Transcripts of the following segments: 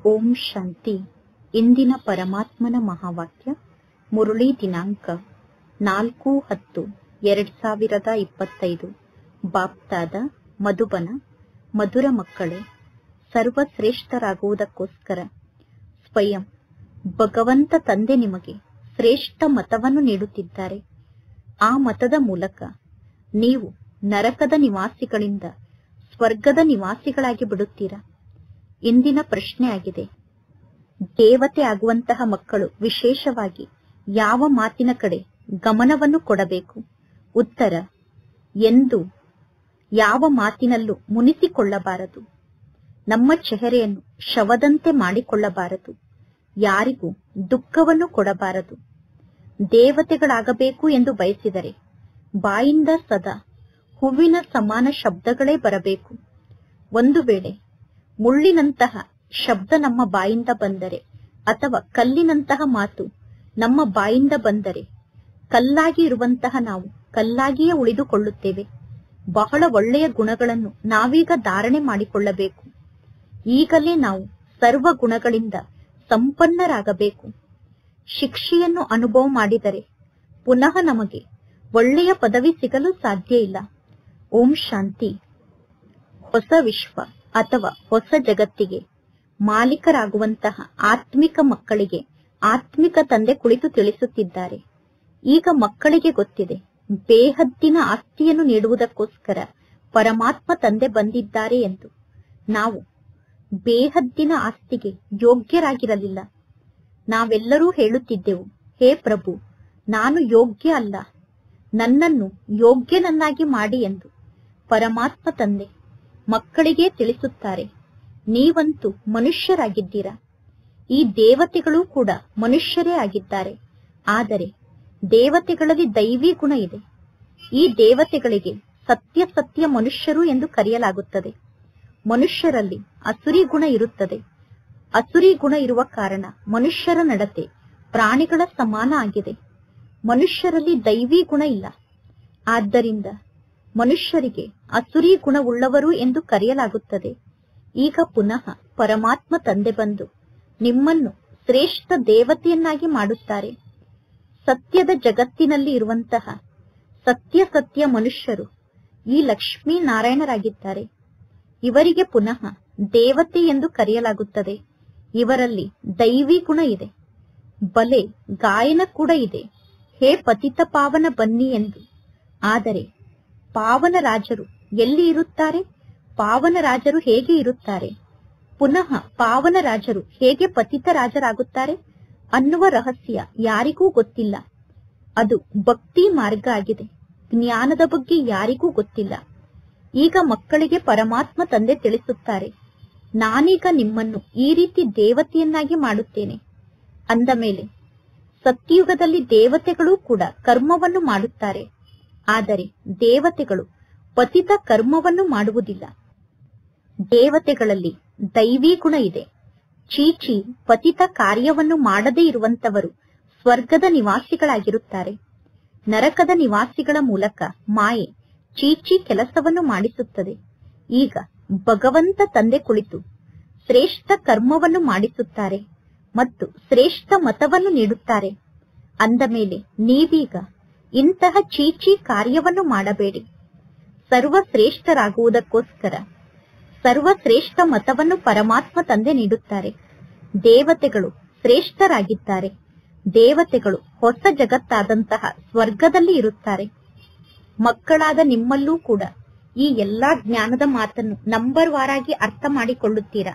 ಓಂ ಶಾಂತಿ. ಇಂದಿನ ಪರಮಾತ್ಮನ ಮಹಾವಾಕ್ಯ ಮುರಳಿ ದಿನಾಂಕ 4-10-2025. ಬಾಪ್ತಾದ ಮಧುಬನ. ಮಧುರ ಮಕ್ಕಳೇ, ಸರ್ವಶ್ರೇಷ್ಠರಾಗುವುದಕ್ಕೋಸ್ಕರ ಸ್ವಯಂ ಭಗವಂತ ತಂದೆ ನಿಮಗೆ ಶ್ರೇಷ್ಠ ಮತವನ್ನು ನೀಡುತ್ತಿದ್ದಾರೆ. ಆ ಮತದ ಮೂಲಕ ನೀವು ನರಕದ ನಿವಾಸಿಗಳಿಂದ ಸ್ವರ್ಗದ ನಿವಾಸಿಗಳಾಗಿ ಬಿಡುತ್ತೀರಾ. ಇಂದಿನ ಪ್ರಶ್ನೆ ಆಗಿದೆ, ದೇವತೆ ಆಗುವಂತಹ ಮಕ್ಕಳು ವಿಶೇಷವಾಗಿ ಯಾವ ಮಾತಿನ ಕಡೆ ಗಮನವನ್ನು ಕೊಡಬೇಕು? ಉತ್ತರ, ಎಂದು ಯಾವ ಮಾತಿನಲ್ಲೂ ಮುನಿಸಿಕೊಳ್ಳಬಾರದು. ನಮ್ಮ ಚೆಹರೆಯನ್ನು ಶವದಂತೆ ಮಾಡಿಕೊಳ್ಳಬಾರದು. ಯಾರಿಗೂ ದುಃಖವನ್ನು ಕೊಡಬಾರದು. ದೇವತೆಗಳಾಗಬೇಕು ಎಂದು ಬಯಸಿದರೆ ಬಾಯಿಂದ ಸದಾ ಹೂವಿನ ಸಮಾನ ಶಬ್ದಗಳೇ ಬರಬೇಕು. ಒಂದು ವೇಳೆ ಮುಳ್ಳಿನಂತಹ ಶಬ್ದ ನಮ್ಮ ಬಾಯಿಂದ ಬಂದರೆ ಅಥವಾ ಕಲ್ಲಿನಂತಹ ಮಾತು ನಮ್ಮ ಬಾಯಿಂದ ಬಂದರೆ ಕಲ್ಲಾಗಿ ಇರುವಂತಹ ನಾವು ಕಲ್ಲಾಗಿಯೇ ಉಳಿದುಕೊಳ್ಳುತ್ತೇವೆ. ಬಹಳ ಒಳ್ಳೆಯ ಗುಣಗಳನ್ನು ನಾವೀಗ ಧಾರಣೆ ಮಾಡಿಕೊಳ್ಳಬೇಕು. ಈಗಲೇ ನಾವು ಸರ್ವ ಗುಣಗಳಿಂದ ಸಂಪನ್ನರಾಗಬೇಕು. ಶಿಕ್ಷೆಯನ್ನು ಅನುಭವ ಮಾಡಿದರೆ ಪುನಃ ನಮಗೆ ಒಳ್ಳೆಯ ಪದವಿ ಸಿಗಲು ಸಾಧ್ಯ ಇಲ್ಲ. ಓಂ ಶಾಂತಿ. ಹೊಸ ವಿಶ್ವ ಅಥವಾ ಹೊಸ ಜಗತ್ತಿಗೆ ಮಾಲೀಕರಾಗುವಂತಹ ಆತ್ಮಿಕ ಮಕ್ಕಳಿಗೆ ಆತ್ಮಿಕ ತಂದೆ ಕುಳಿತು ತಿಳಿಸುತ್ತಿದ್ದಾರೆ. ಈಗ ಮಕ್ಕಳಿಗೆ ಗೊತ್ತಿದೆ, ಬೇಹದ್ದಿನ ಆಸ್ತಿಯನ್ನು ನೀಡುವುದಕ್ಕೋಸ್ಕರ ಪರಮಾತ್ಮ ತಂದೆ ಬಂದಿದ್ದಾರೆ ಎಂದು. ನಾವು ಬೇಹದ್ದಿನ ಆಸ್ತಿಗೆ ಯೋಗ್ಯರಾಗಿರಲಿಲ್ಲ. ನಾವೆಲ್ಲರೂ ಹೇಳುತ್ತಿದ್ದೆವು, ಹೇ ಪ್ರಭು, ನಾನು ಯೋಗ್ಯ ಅಲ್ಲ, ನನ್ನನ್ನು ಯೋಗ್ಯನನ್ನಾಗಿ ಮಾಡಿ ಎಂದು. ಪರಮಾತ್ಮ ತಂದೆ ಮಕ್ಕಳಿಗೆ ತಿಳಿಸುತ್ತಾರೆ, ನೀವಂತೂ ಮನುಷ್ಯರಾಗಿದ್ದೀರಾ. ಈ ದೇವತೆಗಳು ಕೂಡ ಮನುಷ್ಯರೇ ಆಗಿದ್ದಾರೆ. ಆದರೆ ದೇವತೆಗಳಲ್ಲಿ ದೈವಿ ಗುಣ ಇದೆ. ಈ ದೇವತೆಗಳಿಗೆ ಸತ್ಯ ಸತ್ಯ ಮನುಷ್ಯರು ಎಂದು ಕರೆಯಲಾಗುತ್ತದೆ. ಮನುಷ್ಯರಲ್ಲಿ ಅಸುರಿ ಗುಣ ಇರುತ್ತದೆ. ಅಸುರಿ ಗುಣ ಇರುವ ಕಾರಣ ಮನುಷ್ಯರ ನಡತೆ ಪ್ರಾಣಿಗಳ ಸಮಾನ ಆಗಿದೆ. ಮನುಷ್ಯರಲ್ಲಿ ದೈವಿ ಗುಣ ಇಲ್ಲ. ಆದ್ದರಿಂದ ಮನುಷ್ಯರಿಗೆ ಅಸುರಿ ಗುಣವುಳ್ಳವರು ಎಂದು ಕರೆಯಲಾಗುತ್ತದೆ. ಈಗ ಪುನಃ ಪರಮಾತ್ಮ ತಂದೆ ಬಂದು ನಿಮ್ಮನ್ನು ಶ್ರೇಷ್ಠ ದೇವತೆಯನ್ನಾಗಿ ಮಾಡುತ್ತಾರೆ. ಸತ್ಯದ ಜಗತ್ತಿನಲ್ಲಿ ಇರುವಂತಹ ಸತ್ಯ ಸತ್ಯ ಮನುಷ್ಯರು ಈ ಲಕ್ಷ್ಮೀನಾರಾಯಣರಾಗಿದ್ದಾರೆ. ಇವರಿಗೆ ಪುನಃ ದೇವತೆ ಎಂದು ಕರೆಯಲಾಗುತ್ತದೆ. ಇವರಲ್ಲಿ ದೈವಿ ಗುಣ ಇದೆ. ಬಲೆ ಗಾಯನ ಕೂಡ ಇದೆ, ಹೇ ಪತಿತ ಪಾವನ ಬನ್ನಿ ಎಂದು. ಆದರೆ ಪಾವನ ರಾಜರು ಎಲ್ಲಿ ಇರುತ್ತಾರೆ? ಪಾವನ ರಾಜರು ಹೇಗೆ ಇರುತ್ತಾರೆ? ಪುನಃ ಪಾವನ ರಾಜರು ಹೇಗೆ ಪತಿತ ರಾಜರಾಗುತ್ತಾರೆ ಅನ್ನುವ ರಹಸ್ಯ ಯಾರಿಗೂ ಗೊತ್ತಿಲ್ಲ. ಅದು ಭಕ್ತಿ ಮಾರ್ಗ ಆಗಿದೆ. ಜ್ಞಾನದ ಬಗ್ಗೆ ಯಾರಿಗೂ ಗೊತ್ತಿಲ್ಲ. ಈಗ ಮಕ್ಕಳಿಗೆ ಪರಮಾತ್ಮ ತಂದೆ ತಿಳಿಸುತ್ತಾರೆ, ನಾನೀಗ ನಿಮ್ಮನ್ನು ಈ ರೀತಿ ದೇವತೆಯನ್ನಾಗಿ ಮಾಡುತ್ತೇನೆ. ಅಂದ ಮೇಲೆ ಸತ್ಯಯುಗದಲ್ಲಿ ದೇವತೆಗಳು ಕೂಡ ಕರ್ಮವನ್ನು ಮಾಡುತ್ತಾರೆ. ಆದರೆ ದೇವತೆಗಳು ಪತಿತ ಕರ್ಮವನ್ನು ಮಾಡುವುದಿಲ್ಲ. ದೇವತೆಗಳಲ್ಲಿ ದೈವಿ ಗುಣ ಇದೆ. ಚೀಚಿ ಪತಿತ ಕಾರ್ಯವನ್ನು ಮಾಡದೇ ಇರುವಂತವರು ಸ್ವರ್ಗದ ನಿವಾಸಿಗಳಾಗಿರುತ್ತಾರೆ. ನರಕದ ನಿವಾಸಿಗಳ ಮೂಲಕ ಮಾಯೆ ಚೀಚಿ ಕೆಲಸವನ್ನು ಮಾಡಿಸುತ್ತದೆ. ಈಗ ಭಗವಂತ ತಂದೆ ಕುಳಿತು ಶ್ರೇಷ್ಠ ಕರ್ಮವನ್ನು ಮಾಡಿಸುತ್ತಾರೆ ಮತ್ತು ಶ್ರೇಷ್ಠ ಮತವನ್ನು ನೀಡುತ್ತಾರೆ. ಅಂದ ಮೇಲೆ ನೀವೀಗ ಇಂತಹ ಚೀಚಿ ಕಾರ್ಯವನ್ನು ಮಾಡಬೇಡಿ. ಸರ್ವಶ್ರೇಷ್ಠರಾಗುವುದಕ್ಕೋಸ್ಕರ ಸರ್ವಶ್ರೇಷ್ಠ ಮತವನ್ನು ಪರಮಾತ್ಮ ತಂದೆ ನೀಡುತ್ತಾರೆ. ದೇವತೆಗಳು ಶ್ರೇಷ್ಠರಾಗಿದ್ದಾರೆ. ದೇವತೆಗಳು ಹೊಸ ಜಗತ್ತಾದಂತಹ ಸ್ವರ್ಗದಲ್ಲಿ ಇರುತ್ತಾರೆ. ಮಕ್ಕಳಾದ ನಿಮ್ಮಲ್ಲೂ ಕೂಡ ಈ ಎಲ್ಲಾ ಜ್ಞಾನದ ಮಾತನ್ನು ನಂಬರ್ ವಾರಾಗಿ ಅರ್ಥ ಮಾಡಿಕೊಳ್ಳುತ್ತೀರಾ.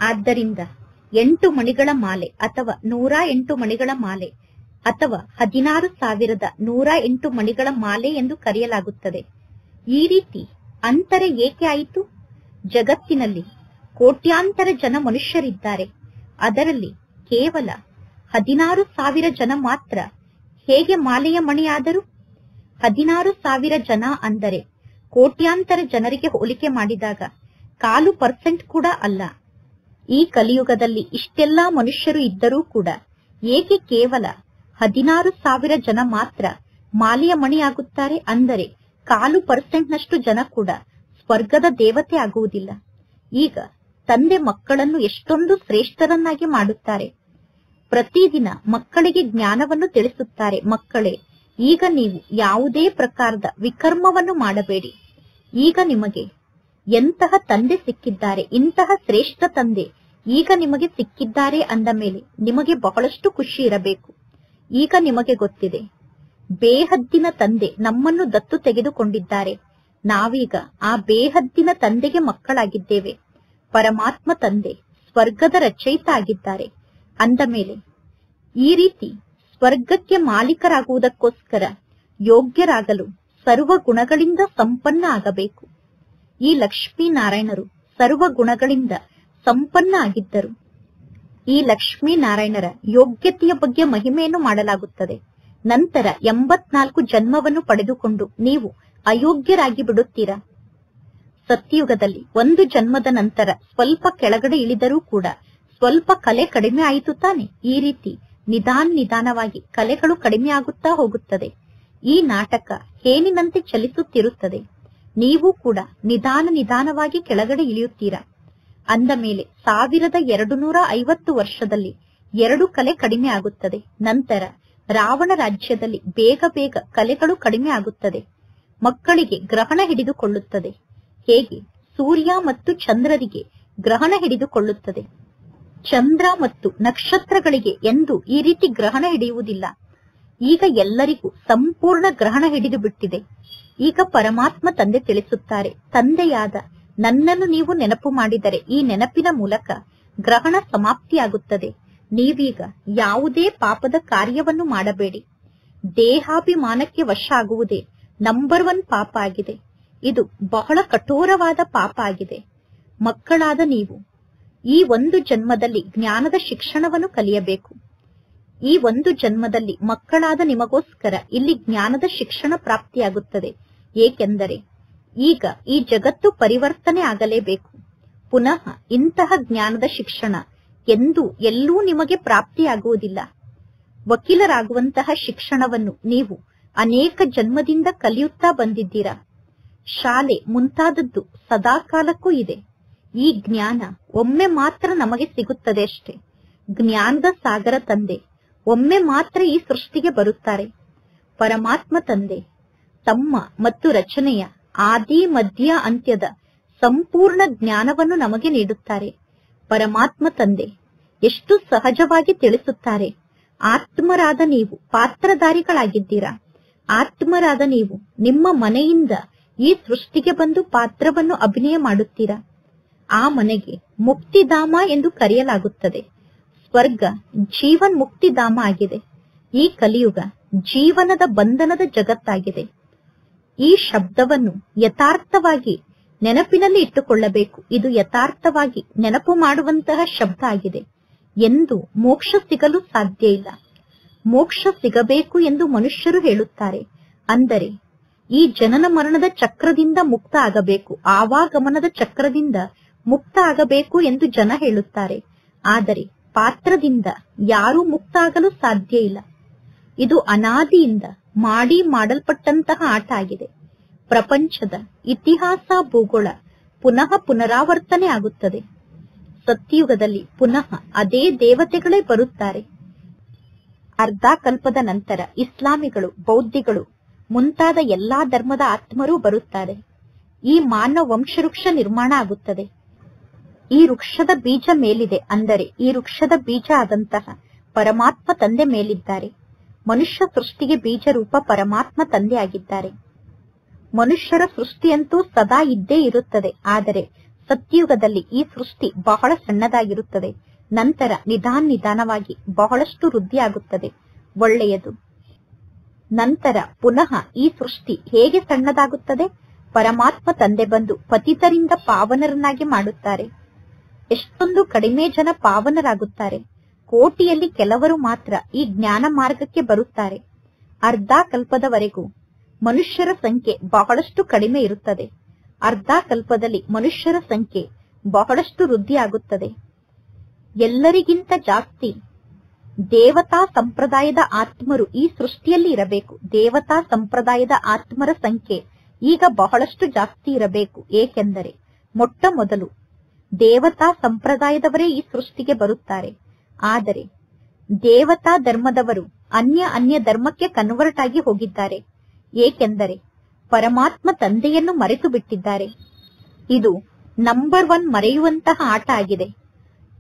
ಆದ್ದರಿಂದ 8 ಮಣಿಗಳ ಮಾಲೆ ಅಥವಾ 108 ಮಣಿಗಳ ಮಾಲೆ ಅಥವಾ 16,108 ಮಣಿಗಳ ಮಾಲೆ ಎಂದು ಕರೆಯಲಾಗುತ್ತದೆ. ಈ ರೀತಿ ಅಂತರ ಏಕೆ ಆಯಿತು? ಜಗತ್ತಿನಲ್ಲಿ ಕೋಟ್ಯಾಂತರ ಜನ ಮನುಷ್ಯರಿದ್ದಾರೆ. ಅದರಲ್ಲಿ ಕೇವಲ 16,000 ಜನ ಮಾತ್ರ ಹೇಗೆ ಮಾಲೆಯ ಮಣಿಯಾದರು? 16,000 ಜನ ಅಂದರೆ ಕೋಟ್ಯಾಂತರ ಜನರಿಗೆ ಹೋಲಿಕೆ ಮಾಡಿದಾಗ 0.25% ಕೂಡ ಅಲ್ಲ. ಈ ಕಲಿಯುಗದಲ್ಲಿ ಇಷ್ಟೆಲ್ಲಾ ಮನುಷ್ಯರು ಇದ್ದರೂ ಕೂಡ ಏಕೆ ಕೇವಲ 16,000 ಜನ ಮಾತ್ರ ಮಾಲೆಯ ಮಣಿಯಾಗುತ್ತಾರೆ? ಅಂದರೆ 0.25% ಜನ ಕೂಡ ಸ್ವರ್ಗದ ದೇವತೆ ಆಗುವುದಿಲ್ಲ. ಈಗ ತಂದೆ ಮಕ್ಕಳನ್ನು ಎಷ್ಟೊಂದು ಶ್ರೇಷ್ಠರನ್ನಾಗಿ ಮಾಡುತ್ತಾರೆ. ಪ್ರತಿದಿನ ಮಕ್ಕಳಿಗೆ ಜ್ಞಾನವನ್ನು ತಿಳಿಸುತ್ತಾರೆ. ಮಕ್ಕಳೇ, ಈಗ ನೀವು ಯಾವುದೇ ಪ್ರಕಾರದ ವಿಕರ್ಮವನ್ನು ಮಾಡಬೇಡಿ. ಈಗ ನಿಮಗೆ ಎಂತಹ ತಂದೆ ಸಿಕ್ಕಿದ್ದಾರೆ, ಇಂತಹ ಶ್ರೇಷ್ಠ ತಂದೆ ಈಗ ನಿಮಗೆ ಸಿಕ್ಕಿದ್ದಾರೆ ಅಂದ ಮೇಲೆ ನಿಮಗೆ ಬಹಳಷ್ಟು ಖುಷಿ ಇರಬೇಕು. ಈಗ ನಿಮಗೆ ಗೊತ್ತಿದೆ, ಬೇಹದ್ದಿನ ತಂದೆ ನಮ್ಮನ್ನು ದತ್ತು ತೆಗೆದುಕೊಂಡಿದ್ದಾರೆ. ನಾವೀಗ ಆ ಬೇಹದ್ದಿನ ತಂದೆಗೆ ಮಕ್ಕಳಾಗಿದ್ದೇವೆ. ಪರಮಾತ್ಮ ತಂದೆ ಸ್ವರ್ಗದ ರಚಯಿತ ಆಗಿದ್ದಾರೆ. ಅಂದ ಮೇಲೆ ಈ ರೀತಿ ಸ್ವರ್ಗಕ್ಕೆ ಮಾಲೀಕರಾಗುವುದಕ್ಕೋಸ್ಕರ ಯೋಗ್ಯರಾಗಲು ಸರ್ವ ಗುಣಗಳಿಂದ ಸಂಪನ್ನ ಆಗಬೇಕು. ಈ ಲಕ್ಷ್ಮೀನಾರಾಯಣರು ಸರ್ವ ಗುಣಗಳಿಂದ ಸಂಪನ್ನ ಆಗಿದ್ದರು. ಈ ಲಕ್ಷ್ಮೀನಾರಾಯಣರ ಯೋಗ್ಯತೆಯ ಬಗ್ಗೆ ಮಹಿಮೆಯನ್ನು ಮಾಡಲಾಗುತ್ತದೆ. ನಂತರ 84 ಜನ್ಮವನ್ನು ಪಡೆದುಕೊಂಡು ನೀವು ಅಯೋಗ್ಯರಾಗಿ ಬಿಡುತ್ತೀರಾ. ಸತ್ಯಯುಗದಲ್ಲಿ ಒಂದು ಜನ್ಮದ ನಂತರ ಸ್ವಲ್ಪ ಕೆಳಗಡೆ ಇಳಿದರೂ ಕೂಡ ಸ್ವಲ್ಪ ಕಲೆ ಕಡಿಮೆ ಆಯಿತು ತಾನೆ. ಈ ರೀತಿ ನಿಧಾನವಾಗಿ ಕಲೆಗಳು ಕಡಿಮೆ ಆಗುತ್ತಾ ಹೋಗುತ್ತದೆ. ಈ ನಾಟಕ ಹೇನಿನಂತೆ ಚಲಿಸುತ್ತಿರುತ್ತದೆ. ನೀವು ಕೂಡ ನಿಧಾನವಾಗಿ ಕೆಳಗಡೆ ಇಳಿಯುತ್ತೀರಾ. ಅಂದ ಮೇಲೆ 1250 ವರ್ಷದಲ್ಲಿ 2 ಕಲೆ ಕಡಿಮೆ ಆಗುತ್ತದೆ. ನಂತರ ರಾವಣ ರಾಜ್ಯದಲ್ಲಿ ಬೇಗ ಕಲೆಗಳು ಕಡಿಮೆ ಆಗುತ್ತದೆ. ಮಕ್ಕಳಿಗೆ ಗ್ರಹಣ ಹಿಡಿದುಕೊಳ್ಳುತ್ತದೆ. ಹೇಗೆ ಸೂರ್ಯ ಮತ್ತು ಚಂದ್ರರಿಗೆ ಗ್ರಹಣ ಹಿಡಿದುಕೊಳ್ಳುತ್ತದೆ, ಚಂದ್ರ ಮತ್ತು ನಕ್ಷತ್ರಗಳಿಗೆ ಎಂದು ಈ ರೀತಿ ಗ್ರಹಣ ಹಿಡಿಯುವುದಿಲ್ಲ. ಈಗ ಎಲ್ಲರಿಗೂ ಸಂಪೂರ್ಣ ಗ್ರಹಣ ಹಿಡಿದು ಬಿಟ್ಟಿದೆ. ಈಗ ಪರಮಾತ್ಮ ತಂದೆ ತಿಳಿಸುತ್ತಾರೆ, ತಂದೆಯಾದ ನನ್ನನ್ನು ನೀವು ನೆನಪು ಮಾಡಿದರೆ ಈ ನೆನಪಿನ ಮೂಲಕ ಗ್ರಹಣ ಸಮಾಪ್ತಿಯಾಗುತ್ತದೆ. ನೀವೀಗ ಯಾವುದೇ ಪಾಪದ ಕಾರ್ಯವನ್ನು ಮಾಡಬೇಡಿ. ದೇಹಾಭಿಮಾನಕ್ಕೆ ವಶ ಆಗುವುದೇ ನಂಬರ್ 1 ಪಾಪ ಆಗಿದೆ. ಇದು ಬಹಳ ಕಠೋರವಾದ ಪಾಪ ಆಗಿದೆ. ಮಕ್ಕಳಾದ ನೀವು ಈ ಒಂದು ಜನ್ಮದಲ್ಲಿ ಜ್ಞಾನದ ಶಿಕ್ಷಣವನ್ನು ಕಲಿಯಬೇಕು. ಈ ಒಂದು ಜನ್ಮದಲ್ಲಿ ಮಕ್ಕಳಾದ ನಿಮಗೋಸ್ಕರ ಇಲ್ಲಿ ಜ್ಞಾನದ ಶಿಕ್ಷಣ ಪ್ರಾಪ್ತಿಯಾಗುತ್ತದೆ. ಏಕೆಂದರೆ ಈಗ ಈ ಜಗತ್ತು ಪರಿವರ್ತನೆ ಆಗಲೇಬೇಕು. ಪುನಃ ಇಂತಹ ಜ್ಞಾನದ ಶಿಕ್ಷಣ ಎಲ್ಲೂ ನಿಮಗೆ ಪ್ರಾಪ್ತಿಯಾಗುವುದಿಲ್ಲ. ವಕೀಲರಾಗುವಂತಹ ಶಿಕ್ಷಣವನ್ನು ನೀವು ಅನೇಕ ಜನ್ಮದಿಂದ ಕಲಿಯುತ್ತಾ ಬಂದಿದ್ದೀರಾ. ಶಾಲೆ ಮುಂತಾದದ್ದು ಸದಾಕಾಲಕ್ಕೂ ಇದೆ. ಈ ಜ್ಞಾನ ಒಮ್ಮೆ ಮಾತ್ರ ನಮಗೆ ಸಿಗುತ್ತದೆ ಅಷ್ಟೇ. ಜ್ಞಾನದ ಸಾಗರ ತಂದೆ ಒಮ್ಮೆ ಮಾತ್ರ ಈ ಸೃಷ್ಟಿಗೆ ಬರುತ್ತಾರೆ. ಪರಮಾತ್ಮ ತಂದೆ ತಮ್ಮ ಮತ್ತು ರಚನೆಯ ಆದಿ ಮಧ್ಯ ಅಂತ್ಯದ ಸಂಪೂರ್ಣ ಜ್ಞಾನವನ್ನು ನಮಗೆ ನೀಡುತ್ತಾರೆ. ಪರಮಾತ್ಮ ತಂದೆ ಎಷ್ಟು ಸಹಜವಾಗಿ ತಿಳಿಸುತ್ತಾರೆ, ಆತ್ಮರಾದ ನೀವು ಪಾತ್ರಧಾರಿಗಳಾಗಿದ್ದೀರಾ. ಆತ್ಮರಾದ ನೀವು ನಿಮ್ಮ ಮನೆಯಿಂದ ಈ ಸೃಷ್ಟಿಗೆ ಬಂದು ಪಾತ್ರವನ್ನು ಅಭಿನಯ ಮಾಡುತ್ತೀರಾ. ಆ ಮನೆಗೆ ಮುಕ್ತಿಧಾಮ ಎಂದು ಕರೆಯಲಾಗುತ್ತದೆ. ಸ್ವರ್ಗ ಜೀವನ್ ಮುಕ್ತಿಧಾಮ ಆಗಿದೆ. ಈ ಕಲಿಯುಗ ಜೀವನದ ಬಂಧನದ ಜಗತ್ತಾಗಿದೆ. ಈ ಶಬ್ದವನ್ನು ಯಥಾರ್ಥವಾಗಿ ನೆನಪಿನಲ್ಲಿ ಇಟ್ಟುಕೊಳ್ಳಬೇಕು. ಇದು ಯಥಾರ್ಥವಾಗಿ ನೆನಪು ಮಾಡುವಂತಹ ಶಬ್ದ ಆಗಿದೆ. ಎಂದು ಮೋಕ್ಷ ಸಿಗಲು ಸಾಧ್ಯ ಇಲ್ಲ. ಮೋಕ್ಷ ಸಿಗಬೇಕು ಎಂದು ಮನುಷ್ಯರು ಹೇಳುತ್ತಾರೆ. ಅಂದರೆ ಈ ಜನನ ಮರಣದ ಚಕ್ರದಿಂದ ಮುಕ್ತ ಆಗಬೇಕು, ಆವಾಗಮನದ ಚಕ್ರದಿಂದ ಮುಕ್ತ ಆಗಬೇಕು ಎಂದು ಜನ ಹೇಳುತ್ತಾರೆ. ಆದರೆ ಪಾತ್ರದಿಂದ ಯಾರೂ ಮುಕ್ತ ಆಗಲು ಸಾಧ್ಯ ಇಲ್ಲ. ಇದು ಅನಾದಿಯಿಂದ ಮಾಡಲ್ಪಟ್ಟಂತಹ ಆಟ ಆಗಿದೆ. ಪ್ರಪಂಚದ ಇತಿಹಾಸ ಭೂಗೋಳ ಪುನಃ ಪುನರಾವರ್ತನೆ ಆಗುತ್ತದೆ. ಸತ್ಯಯುಗದಲ್ಲಿ ಪುನಃ ಅದೇ ದೇವತೆಗಳೇ ಬರುತ್ತಾರೆ. ಅರ್ಧ ಕಲ್ಪದ ನಂತರ ಇಸ್ಲಾಮಿಗಳು, ಬೌದ್ಧಿಗಳು ಮುಂತಾದ ಎಲ್ಲಾ ಧರ್ಮದ ಆತ್ಮರೂ ಬರುತ್ತಾರೆ. ಈ ಮಾನವ ವಂಶವೃಕ್ಷ ನಿರ್ಮಾಣ ಆಗುತ್ತದೆ. ಈ ವೃಕ್ಷದ ಬೀಜ ಮೇಲಿದೆ. ಅಂದರೆ ಈ ವೃಕ್ಷದ ಬೀಜ ಆದಂತಹ ಪರಮಾತ್ಮ ತಂದೆ ಮೇಲಿದ್ದಾರೆ. ಮನುಷ್ಯ ಸೃಷ್ಟಿಗೆ ಬೀಜ ರೂಪ ಪರಮಾತ್ಮ ತಂದೆ ಆಗಿದ್ದಾರೆ. ಮನುಷ್ಯರ ಸೃಷ್ಟಿಯಂತೂ ಸದಾ ಇದ್ದೇ ಇರುತ್ತದೆ. ಆದರೆ ಸತ್ಯಯುಗದಲ್ಲಿ ಈ ಸೃಷ್ಟಿ ಬಹಳ ಸಣ್ಣದಾಗಿರುತ್ತದೆ. ನಂತರ ನಿಧಾನವಾಗಿ ಬಹಳಷ್ಟು ವೃದ್ಧಿ ಆಗುತ್ತದೆ. ಒಳ್ಳೆಯದು. ನಂತರ ಪುನಃ ಈ ಸೃಷ್ಟಿ ಹೇಗೆ ಸಣ್ಣದಾಗುತ್ತದೆ? ಪರಮಾತ್ಮ ತಂದೆ ಬಂದು ಪತಿತರಿಂದ ಪಾವನರನ್ನಾಗಿ ಮಾಡುತ್ತಾರೆ. ಎಷ್ಟೊಂದು ಕಡಿಮೆ ಜನ ಪಾವನರಾಗುತ್ತಾರೆ. ಕೋಟಿಯಲ್ಲಿ ಕೆಲವರು ಮಾತ್ರ ಈ ಜ್ಞಾನ ಮಾರ್ಗಕ್ಕೆ ಬರುತ್ತಾರೆ. ಅರ್ಧ ಕಲ್ಪದವರೆಗೂ ಮನುಷ್ಯರ ಸಂಖ್ಯೆ ಬಹಳಷ್ಟು ಕಡಿಮೆ ಇರುತ್ತದೆ. ಅರ್ಧ ಕಲ್ಪದಲ್ಲಿ ಮನುಷ್ಯರ ಸಂಖ್ಯೆ ಬಹಳಷ್ಟು ವೃದ್ಧಿ ಆಗುತ್ತದೆ. ಎಲ್ಲರಿಗಿಂತ ಜಾಸ್ತಿ ದೇವತಾ ಸಂಪ್ರದಾಯದ ಆತ್ಮರು ಈ ಸೃಷ್ಟಿಯಲ್ಲಿ ಇರಬೇಕು. ದೇವತಾ ಸಂಪ್ರದಾಯದ ಆತ್ಮರ ಸಂಖ್ಯೆ ಈಗ ಬಹಳಷ್ಟು ಜಾಸ್ತಿ ಇರಬೇಕು. ಏಕೆಂದರೆ ಮೊಟ್ಟ ಮೊದಲು ದೇವತಾ ಸಂಪ್ರದಾಯದವರೇ ಈ ಸೃಷ್ಟಿಗೆ ಬರುತ್ತಾರೆ. ಆದರೆ ದೇವತಾ ಧರ್ಮದವರು ಅನ್ಯ ಧರ್ಮಕ್ಕೆ ಕನ್ವರ್ಟ್ ಆಗಿ ಹೋಗಿದ್ದಾರೆ. ಏಕೆಂದರೆ ಪರಮಾತ್ಮ ತಂದೆಯನ್ನು ಮರೆತು ಬಿಟ್ಟಿದ್ದಾರೆ. ಇದು ನಂಬರ್ 1 ಮರೆಯುವಂತಹ ಆಟ ಆಗಿದೆ.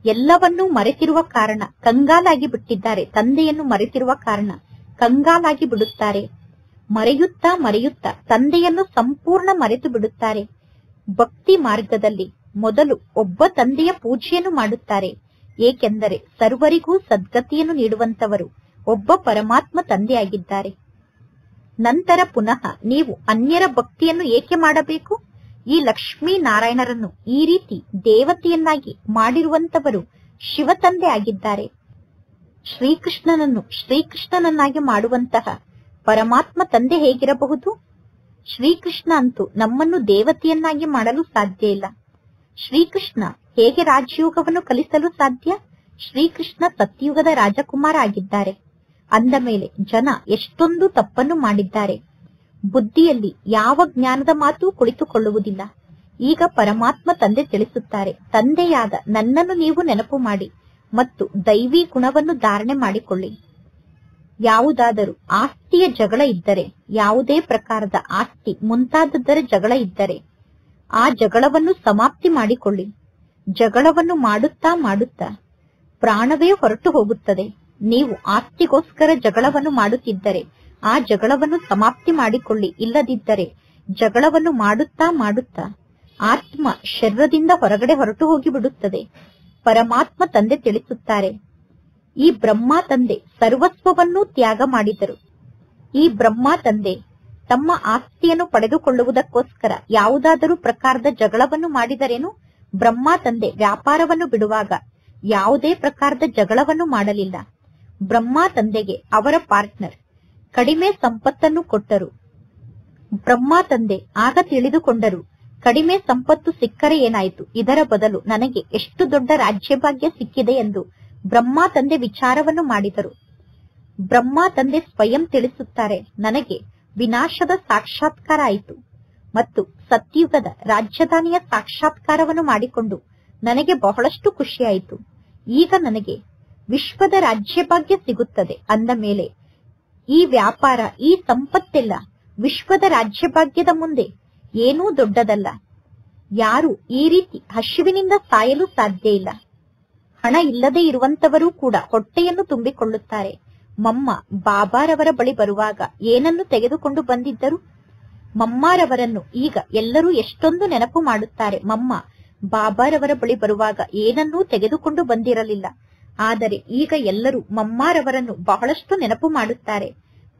ಎಲ್ಲವನ್ನೂ ಮರೆತಿರುವ ಕಾರಣ ಕಂಗಾಲಾಗಿ ಬಿಟ್ಟಿದ್ದಾರೆ. ತಂದೆಯನ್ನು ಮರೆತಿರುವ ಕಾರಣ ಕಂಗಾಲಾಗಿ ಬಿಡುತ್ತಾರೆ. ಮರೆಯುತ್ತಾ ಮರೆಯುತ್ತಾ ತಂದೆಯನ್ನು ಸಂಪೂರ್ಣ ಮರೆತು ಬಿಡುತ್ತಾರೆ. ಭಕ್ತಿ ಮಾರ್ಗದಲ್ಲಿ ಮೊದಲು ಒಬ್ಬ ತಂದೆಯ ಪೂಜೆಯನ್ನು ಮಾಡುತ್ತಾರೆ. ಏಕೆಂದರೆ ಸರ್ವರಿಗೂ ಸದ್ಗತಿಯನ್ನು ನೀಡುವಂತವರು ಒಬ್ಬ ಪರಮಾತ್ಮ ತಂದೆಯಾಗಿದ್ದಾರೆ. ನಂತರ ಪುನಃ ನೀವು ಅನ್ಯರ ಭಕ್ತಿಯನ್ನು ಏಕೆ ಮಾಡಬೇಕು? ಈ ಲಕ್ಷ್ಮೀ ನಾರಾಯಣರನ್ನು ಈ ರೀತಿ ದೇವತೆಯನ್ನಾಗಿ ಮಾಡಿರುವಂತವರು ಶಿವ ತಂದೆ ಆಗಿದ್ದಾರೆ. ಶ್ರೀಕೃಷ್ಣನನ್ನು ಶ್ರೀಕೃಷ್ಣನನ್ನಾಗಿ ಮಾಡುವಂತಹ ಪರಮಾತ್ಮ ತಂದೆ ಹೇಗಿರಬಹುದು? ಶ್ರೀಕೃಷ್ಣ ಅಂತೂ ನಮ್ಮನ್ನು ದೇವತೆಯನ್ನಾಗಿ ಮಾಡಲು ಸಾಧ್ಯ ಇಲ್ಲ. ಶ್ರೀಕೃಷ್ಣ ಹೇಗೆ ರಾಜಯೋಗವನ್ನು ಕಲಿಸಲು ಸಾಧ್ಯ? ಶ್ರೀಕೃಷ್ಣ ಸತ್ಯುಗದ ರಾಜಕುಮಾರ ಆಗಿದ್ದಾರೆ. ಅಂದ ಮೇಲೆ ಜನ ಎಷ್ಟೊಂದು ತಪ್ಪನ್ನು ಮಾಡಿದ್ದಾರೆ. ಬುದ್ಧಿಯಲ್ಲಿ ಯಾವ ಜ್ಞಾನದ ಮಾತು ಕುಳಿತುಕೊಳ್ಳುವುದಿಲ್ಲ. ಈಗ ಪರಮಾತ್ಮ ತಂದೆ ತಿಳಿಸುತ್ತಾರೆ, ತಂದೆಯಾದ ನನ್ನನ್ನು ನೀವು ನೆನಪು ಮಾಡಿ ಮತ್ತು ದೈವಿ ಗುಣವನ್ನು ಧಾರಣೆ ಮಾಡಿಕೊಳ್ಳಿ. ಯಾವುದಾದರೂ ಆಸ್ತಿಯ ಜಗಳ ಇದ್ದರೆ, ಯಾವುದೇ ಪ್ರಕಾರದ ಆಸ್ತಿ ಮುಂತಾದದ್ದರ ಜಗಳ ಇದ್ದರೆ ಆ ಜಗಳವನ್ನು ಸಮಾಪ್ತಿ ಮಾಡಿಕೊಳ್ಳಿ. ಜಗಳವನ್ನು ಮಾಡುತ್ತಾ ಮಾಡುತ್ತಾ ಪ್ರಾಣವೇ ಹೊರಟು ಹೋಗುತ್ತದೆ. ನೀವು ಆಸ್ತಿಗೋಸ್ಕರ ಜಗಳವನ್ನು ಮಾಡುತ್ತಿದ್ದರೆ ಆ ಜಗಳವನ್ನು ಸಮಾಪ್ತಿ ಮಾಡಿಕೊಳ್ಳಿ. ಇಲ್ಲದಿದ್ದರೆ ಜಗಳವನ್ನು ಮಾಡುತ್ತಾ ಮಾಡುತ್ತಾ ಆತ್ಮ ಶರೀರದಿಂದ ಹೊರಗಡೆ ಹೊರಟು ಹೋಗಿ ಬಿಡುತ್ತದೆ. ಪರಮಾತ್ಮ ತಂದೆ ತಿಳಿಸುತ್ತಾರೆ, ಈ ಬ್ರಹ್ಮ ತಂದೆ ಸರ್ವಸ್ವವನ್ನೂ ತ್ಯಾಗ ಮಾಡಿದರು. ಈ ಬ್ರಹ್ಮ ತಂದೆ ತಮ್ಮ ಆಸ್ತಿಯನ್ನು ಪಡೆದುಕೊಳ್ಳುವುದಕ್ಕೋಸ್ಕರ ಯಾವುದಾದರೂ ಪ್ರಕಾರದ ಜಗಳವನ್ನು ಮಾಡಿದರೇನು? ಬ್ರಹ್ಮ ತಂದೆ ವ್ಯಾಪಾರವನ್ನು ಬಿಡುವಾಗ ಯಾವುದೇ ಪ್ರಕಾರದ ಜಗಳವನ್ನು ಮಾಡಲಿಲ್ಲ. ಬ್ರಹ್ಮ ತಂದೆಗೆ ಅವರ ಪಾರ್ಟ್ನರ್ ಕಡಿಮೆ ಸಂಪತ್ತನ್ನು ಕೊಟ್ಟರು. ಬ್ರಹ್ಮ ತಂದೆ ಆಗ ತಿಳಿದುಕೊಂಡರು, ಕಡಿಮೆ ಸಂಪತ್ತು ಸಿಕ್ಕರೆ ಏನಾಯಿತು, ಇದರ ಬದಲು ನನಗೆ ಎಷ್ಟು ದೊಡ್ಡ ರಾಜ್ಯಭಾಗ್ಯ ಸಿಕ್ಕಿದೆ ಎಂದು ಬ್ರಹ್ಮ ತಂದೆ ವಿಚಾರವನ್ನು ಮಾಡಿದರು. ಬ್ರಹ್ಮ ತಂದೆ ಸ್ವಯಂ ತಿಳಿಸುತ್ತಾರೆ, ನನಗೆ ವಿನಾಶದ ಸಾಕ್ಷಾತ್ಕಾರ ಆಯಿತು ಮತ್ತು ಸತ್ಯುಗದ ರಾಜಧಾನಿಯ ಸಾಕ್ಷಾತ್ಕಾರವನ್ನು ಮಾಡಿಕೊಂಡು ನನಗೆ ಬಹಳಷ್ಟು ಖುಷಿಯಾಯಿತು. ಈಗ ನನಗೆ ವಿಶ್ವದ ರಾಜ್ಯಭಾಗ್ಯ ಸಿಗುತ್ತದೆ. ಅಂದ ಮೇಲೆ ಈ ವ್ಯಾಪಾರ, ಈ ಸಂಪತ್ತೆಲ್ಲ ವಿಶ್ವದ ರಾಜ್ಯಭಾಗ್ಯದ ಮುಂದೆ ಏನೂ ದೊಡ್ಡದಲ್ಲ. ಯಾರು ಈ ರೀತಿ ಹಸಿವಿನಿಂದ ಸಾಯಲು ಸಾಧ್ಯ ಇಲ್ಲ. ಹಣ ಇಲ್ಲದೆ ಇರುವಂತವರೂ ಕೂಡ ಹೊಟ್ಟೆಯನ್ನು ತುಂಬಿಕೊಳ್ಳುತ್ತಾರೆ. ಮಮ್ಮ ಬಾಬಾರವರ ಬಳಿ ಬರುವಾಗ ಏನನ್ನು ತೆಗೆದುಕೊಂಡು ಬಂದಿದ್ದರು? ಮಮ್ಮಾರವರನ್ನು ಈಗ ಎಲ್ಲರೂ ಎಷ್ಟೊಂದು ನೆನಪು ಮಾಡುತ್ತಾರೆ. ಮಮ್ಮ ಬಾಬಾರವರ ಬಳಿ ಬರುವಾಗ ಏನನ್ನೂ ತೆಗೆದುಕೊಂಡು ಬಂದಿರಲಿಲ್ಲ. ಆದರೆ ಈಗ ಎಲ್ಲರೂ ಮಮ್ಮಾರವರನ್ನು ಬಹಳಷ್ಟು ನೆನಪು ಮಾಡುತ್ತಾರೆ.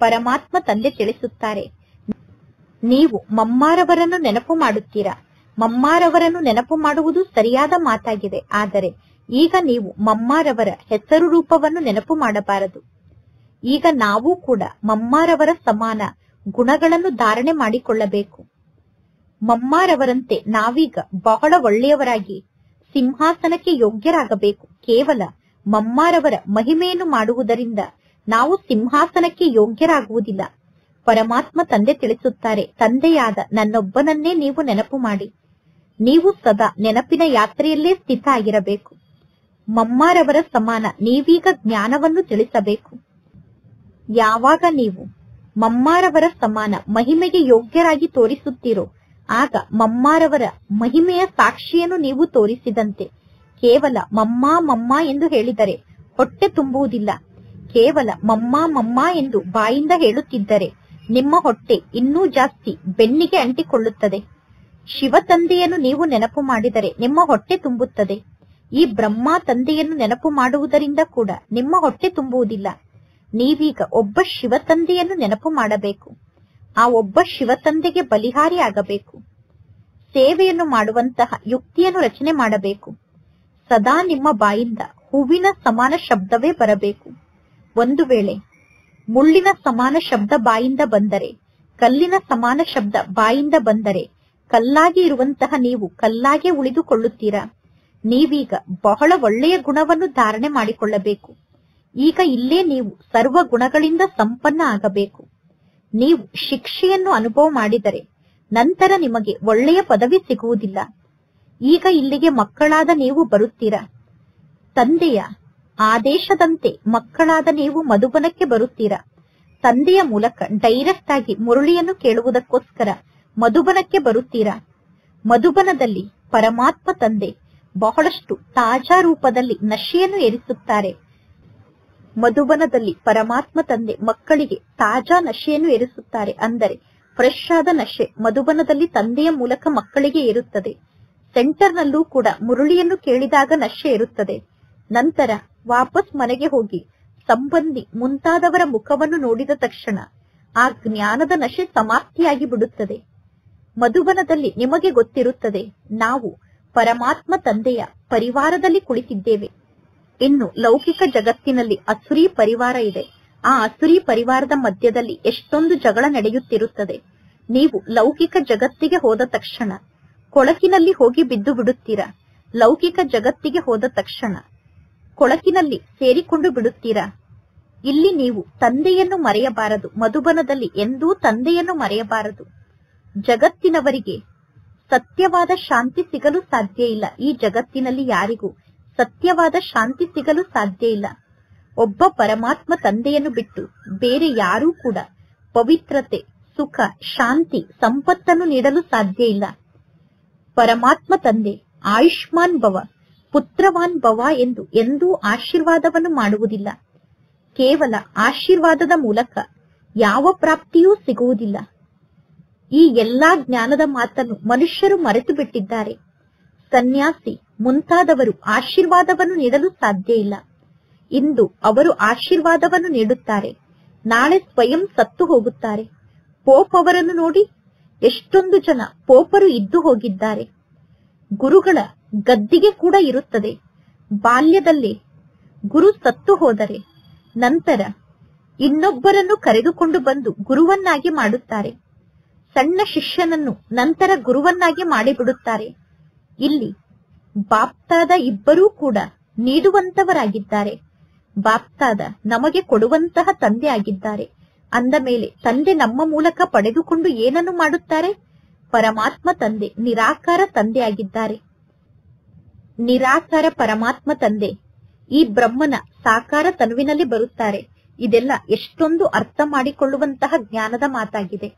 ಪರಮಾತ್ಮ ತಂದೆ ತಿಳಿಸುತ್ತಾರೆ, ನೀವು ಮಮ್ಮಾರವರನ್ನು ನೆನಪು ಮಾಡುತ್ತೀರಾ. ಮಮ್ಮಾರವರನ್ನು ನೆನಪು ಮಾಡುವುದು ಸರಿಯಾದ ಮಾತಾಗಿದೆ. ಆದರೆ ಈಗ ನೀವು ಮಮ್ಮಾರವರ ಹೆಸರು ರೂಪವನ್ನು ನೆನಪು ಮಾಡಬಾರದು. ಈಗ ನಾವು ಕೂಡ ಮಮ್ಮಾರವರ ಸಮಾನ ಗುಣಗಳನ್ನು ಧಾರಣೆ ಮಾಡಿಕೊಳ್ಳಬೇಕು. ಮಮ್ಮಾರವರಂತೆ ನಾವೀಗ ಬಹಳ ಒಳ್ಳೆಯವರಾಗಿ ಸಿಂಹಾಸನಕ್ಕೆ ಯೋಗ್ಯರಾಗಬೇಕು. ಕೇವಲ ಮಮ್ಮಾರವರ ಮಹಿಮೆಯನ್ನು ಮಾಡುವುದರಿಂದ ನಾವು ಸಿಂಹಾಸನಕ್ಕೆ ಯೋಗ್ಯರಾಗುವುದಿಲ್ಲ. ಪರಮಾತ್ಮ ತಂದೆ ತಿಳಿಸುತ್ತಾರೆ, ತಂದೆಯಾದ ನನ್ನೊಬ್ಬನನ್ನೇ ನೀವು ನೆನಪು ಮಾಡಿ. ನೀವು ಸದಾ ನೆನಪಿನ ಯಾತ್ರೆಯಲ್ಲೇ ಸ್ಥಿತ ಆಗಿರಬೇಕು. ಮಮ್ಮಾರವರ ಸಮಾನ ನೀವೀಗ ಜ್ಞಾನವನ್ನು ತಿಳಿಸಬೇಕು. ಯಾವಾಗ ನೀವು ಮಮ್ಮಾರವರ ಸಮಾನ ಮಹಿಮೆಗೆ ಯೋಗ್ಯರಾಗಿ ತೋರಿಸುತ್ತೀರೋ ಆಗ ಮಮ್ಮಾರವರ ಮಹಿಮೆಯ ಸಾಕ್ಷಿಯನ್ನು ನೀವು ತೋರಿಸಿದಂತೆ. ಕೇವಲ ಮಮ್ಮ ಮಮ್ಮ ಎಂದು ಹೇಳಿದರೆ ಹೊಟ್ಟೆ ತುಂಬುವುದಿಲ್ಲ. ಕೇವಲ ಮಮ್ಮ ಮಮ್ಮ ಎಂದು ಬಾಯಿಂದ ಹೇಳುತ್ತಿದ್ದರೆ ನಿಮ್ಮ ಹೊಟ್ಟೆ ಇನ್ನೂ ಜಾಸ್ತಿ ಬೆನ್ನಿಗೆ ಅಂಟಿಕೊಳ್ಳುತ್ತದೆ. ಶಿವ ತಂದೆಯನ್ನು ನೀವು ನೆನಪು ಮಾಡಿದರೆ ನಿಮ್ಮ ಹೊಟ್ಟೆ ತುಂಬುತ್ತದೆ. ಈ ಬ್ರಹ್ಮ ತಂದೆಯನ್ನು ನೆನಪು ಮಾಡುವುದರಿಂದ ಕೂಡ ನಿಮ್ಮ ಹೊಟ್ಟೆ ತುಂಬುವುದಿಲ್ಲ. ನೀವೀಗ ಒಬ್ಬ ಶಿವ ತಂದೆಯನ್ನು ನೆನಪು ಮಾಡಬೇಕು. ಆ ಒಬ್ಬ ಶಿವ ತಂದೆಗೆ ಬಲಿಹಾರಿ ಆಗಬೇಕು. ಸೇವೆಯನ್ನು ಮಾಡುವಂತಹ ಯುಕ್ತಿಯನ್ನು ರಚನೆ ಮಾಡಬೇಕು. ಸದಾ ನಿಮ್ಮ ಬಾಯಿಂದ ಹೂವಿನ ಸಮಾನ ಶಬ್ದವೇ ಬರಬೇಕು. ಒಂದು ವೇಳೆ ಮುಳ್ಳಿನ ಸಮಾನ ಶಬ್ದ ಬಾಯಿಂದ ಬಂದರೆ, ಕಲ್ಲಿನ ಸಮಾನ ಶಬ್ದ ಬಾಯಿಂದ ಬಂದರೆ, ಕಲ್ಲಾಗಿ ಇರುವಂತಹ ನೀವು ಕಲ್ಲಾಗೆ ಉಳಿದುಕೊಳ್ಳುತ್ತೀರಾ? ನೀವೀಗ ಬಹಳ ಒಳ್ಳೆಯ ಗುಣವನ್ನು ಧಾರಣೆ ಮಾಡಿಕೊಳ್ಳಬೇಕು. ಈಗ ಇಲ್ಲೇ ನೀವು ಸರ್ವ ಗುಣಗಳಿಂದ ಸಂಪನ್ನ ಆಗಬೇಕು. ನೀವು ಶಿಕ್ಷೆಯನ್ನು ಅನುಭವ ಮಾಡಿದರೆ ನಂತರ ನಿಮಗೆ ಒಳ್ಳೆಯ ಪದವಿ ಸಿಗುವುದಿಲ್ಲ. ಈಗ ಇಲ್ಲಿಗೆ ಮಕ್ಕಳಾದ ನೀವು ಬರುತ್ತೀರಾ. ತಂದೆಯ ಆದೇಶದಂತೆ ಮಕ್ಕಳಾದ ನೀವು ಮಧುಬನಕ್ಕೆ ಬರುತ್ತೀರಾ. ತಂದೆಯ ಮೂಲಕ ಡೈರೆಕ್ಟ್ ಆಗಿ ಮುರಳಿಯನ್ನು ಕೇಳುವುದಕ್ಕೋಸ್ಕರ ಮಧುಬನಕ್ಕೆ ಬರುತ್ತೀರಾ. ಮಧುಬನದಲ್ಲಿ ಪರಮಾತ್ಮ ತಂದೆ ಬಹಳಷ್ಟು ತಾಜಾ ರೂಪದಲ್ಲಿ ನಶೆಯನ್ನು ಏರಿಸುತ್ತಾರೆ. ಮಧುಬನದಲ್ಲಿ ಪರಮಾತ್ಮ ತಂದೆ ಮಕ್ಕಳಿಗೆ ತಾಜಾ ನಶೆಯನ್ನು ಏರಿಸುತ್ತಾರೆ. ಅಂದರೆ ಫ್ರೆಶ್ ಆದ ನಶೆ ಮಧುಬನದಲ್ಲಿ ತಂದೆಯ ಮೂಲಕ ಮಕ್ಕಳಿಗೆ ಇರುತ್ತದೆ. ಸೆಂಟರ್ನಲ್ಲೂ ಕೂಡ ಮುರಳಿಯನ್ನು ಕೇಳಿದಾಗ ನಶೆ ಇರುತ್ತದೆ. ನಂತರ ವಾಪಸ್ ಮನೆಗೆ ಹೋಗಿ ಸಂಬಂಧಿ ಮುಂತಾದವರ ಮುಖವನ್ನು ನೋಡಿದ ತಕ್ಷಣ ಆ ಜ್ಞಾನದ ನಶೆ ಸಮಾಪ್ತಿಯಾಗಿ ಬಿಡುತ್ತದೆ. ಮಧುಬನದಲ್ಲಿ ನಿಮಗೆ ಗೊತ್ತಿರುತ್ತದೆ, ನಾವು ಪರಮಾತ್ಮ ತಂದೆಯ ಪರಿವಾರದಲ್ಲಿ ಕುಳಿತಿದ್ದೇವೆ. ಇನ್ನು ಲೌಕಿಕ ಜಗತ್ತಿನಲ್ಲಿ ಅಸುರಿ ಪರಿವಾರ ಇದೆ. ಆ ಅಸುರಿ ಪರಿವಾರದ ಮಧ್ಯದಲ್ಲಿ ಎಷ್ಟೊಂದು ಜಗಳ ನಡೆಯುತ್ತಿರುತ್ತದೆ. ನೀವು ಲೌಕಿಕ ಜಗತ್ತಿಗೆ ಹೋದ ತಕ್ಷಣ ಕೊಳಕಿನಲ್ಲಿ ಹೋಗಿ ಬಿದ್ದು ಬಿಡುತ್ತೀರಾ. ಲೌಕಿಕ ಜಗತ್ತಿಗೆ ಹೋದ ತಕ್ಷಣ ಕೊಳಕಿನಲ್ಲಿ ಸೇರಿಕೊಂಡು ಬಿಡುತ್ತೀರಾ. ಇಲ್ಲಿ ನೀವು ತಂದೆಯನ್ನು ಮರೆಯಬಾರದು. ಮಧುಬನದಲ್ಲಿ ಎಂದೂ ತಂದೆಯನ್ನು ಮರೆಯಬಾರದು. ಜಗತ್ತಿನವರಿಗೆ ಸತ್ಯವಾದ ಶಾಂತಿ ಸಿಗಲು ಸಾಧ್ಯ ಇಲ್ಲ. ಈ ಜಗತ್ತಿನಲ್ಲಿ ಯಾರಿಗೂ ಸತ್ಯವಾದ ಶಾಂತಿ ಸಿಗಲು ಸಾಧ್ಯ ಇಲ್ಲ. ಒಬ್ಬ ಪರಮಾತ್ಮ ತಂದೆಯನ್ನು ಬಿಟ್ಟು ಬೇರೆ ಯಾರೂ ಕೂಡ ಪವಿತ್ರತೆ, ಸುಖ, ಶಾಂತಿ, ಸಂಪತ್ತನ್ನು ನೀಡಲು ಸಾಧ್ಯ ಇಲ್ಲ. ಪರಮಾತ್ಮ ತಂದೆ ಆಯುಷ್ಮಾನ್ ಭವ, ಪುತ್ರವಾನ್ ಭವ ಎಂದು ಎಂದೂ ಆಶೀರ್ವಾದವನ್ನು ಮಾಡುವುದಿಲ್ಲ. ಕೇವಲ ಆಶೀರ್ವಾದದ ಮೂಲಕ ಯಾವ ಪ್ರಾಪ್ತಿಯೂ ಸಿಗುವುದಿಲ್ಲ. ಈ ಎಲ್ಲಾ ಜ್ಞಾನದ ಮಾತನ್ನು ಮನುಷ್ಯರು ಮರೆತು ಬಿಟ್ಟಿದ್ದಾರೆ. ಸನ್ಯಾಸಿ ಮುಂತಾದವರು ಆಶೀರ್ವಾದವನ್ನು ನೀಡಲು ಸಾಧ್ಯ ಇಲ್ಲ. ಇಂದು ಅವರು ಆಶೀರ್ವಾದವನ್ನು ನೀಡುತ್ತಾರೆ, ನಾಳೆ ಸ್ವಯಂ ಸತ್ತು ಹೋಗುತ್ತಾರೆ. ಪೋಪ್ ಅವರನ್ನು ನೋಡಿ, ಎಷ್ಟೊಂದು ಜನ ಪೋಪರು ಇದ್ದು ಹೋಗಿದ್ದಾರೆ. ಗುರುಗಳ ಗದ್ದಿಗೆ ಕೂಡ ಇರುತ್ತದೆ. ಬಾಲ್ಯದಲ್ಲಿ ಗುರು ಸತ್ತು ಹೋದರೆ ನಂತರ ಇನ್ನೊಬ್ಬರನ್ನು ಕರೆದುಕೊಂಡು ಬಂದು ಗುರುವನ್ನಾಗಿ ಮಾಡುತ್ತಾರೆ. ಸಣ್ಣ ಶಿಷ್ಯನನ್ನು ನಂತರ ಗುರುವನ್ನಾಗಿ ಮಾಡಿಬಿಡುತ್ತಾರೆ. ಇಲ್ಲಿ ಬಾಪ್ತಾದ ಇಬ್ಬರೂ ಕೂಡ ನೀಡುವಂತವರಾಗಿದ್ದಾರೆ. ಬಾಪ್ತಾದ ನಮಗೆ ಕೊಡುವಂತಹ ತಂದೆ ಆಗಿದ್ದಾರೆ. ಅಂದ ಮೇಲೆ ತಂದೆ ನಮ್ಮ ಮೂಲಕ ಪಡೆದುಕೊಂಡು ಏನನ್ನು ಮಾಡುತ್ತಾರೆ? ಪರಮಾತ್ಮ ತಂದೆ ನಿರಾಕಾರ ತಂದೆ ಆಗಿದ್ದಾರೆ. ನಿರಾಕಾರ ಪರಮಾತ್ಮ ತಂದೆ ಈ ಬ್ರಹ್ಮನ ಸಾಕಾರ ತನುವಿನಲ್ಲಿ ಬರುತ್ತಾರೆ. ಇದೆಲ್ಲ ಎಷ್ಟೊಂದು ಅರ್ಥ ಮಾಡಿಕೊಳ್ಳುವಂತಹ ಜ್ಞಾನದ ಮಾತಾಗಿದೆ.